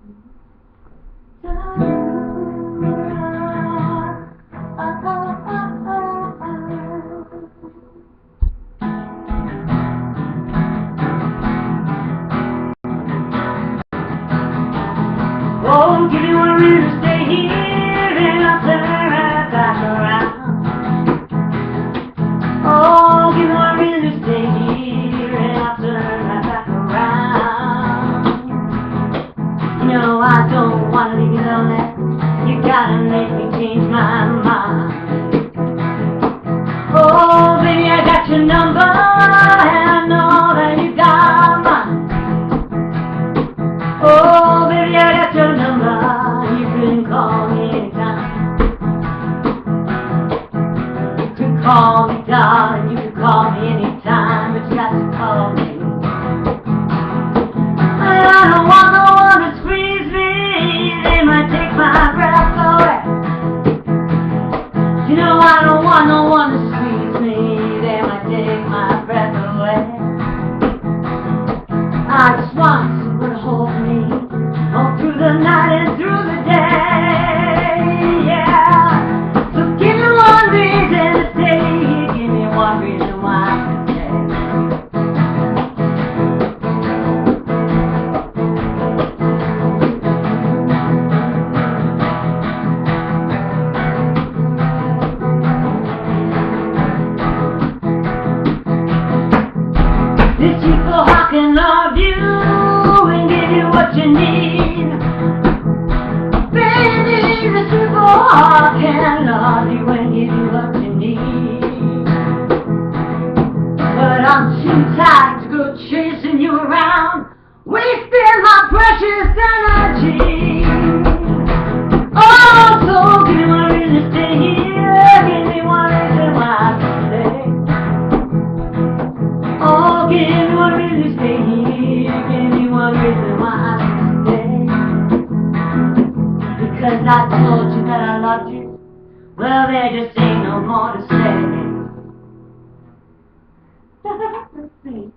Oh, give me one reason to stay here, and I'll turn right back around. Oh, give me one reason to stay here, and I'll turn right back around. No, I don't want to leave you lonely. You gotta make me change my mind. Oh, baby, I got your number, and I know that you got mine. Oh, baby, I got your number. You can call me anytime. You can call me, darling. You can call me anytime, but you got to call me. I don't want no one to squeeze me. They might take my breath away. You know I don't want no one to squeeze me. They might take my breath away. I just want someone to hold me all through the night and through the day, yeah. So give me one reason to stay here. Give me one reason why I stay. These people how can love you and give you what you need. Baby, these people how can love you and give you what you need. But I'm too tired to go chasing you around, wasting my precious energy. Oh, so give me one reason to stay here. Give me one reason why I can stay. Oh, give me one reason to stay here. Give me one reason why I can stay. Because I told you that I loved you. Well, there just ain't no more to say. Let's see.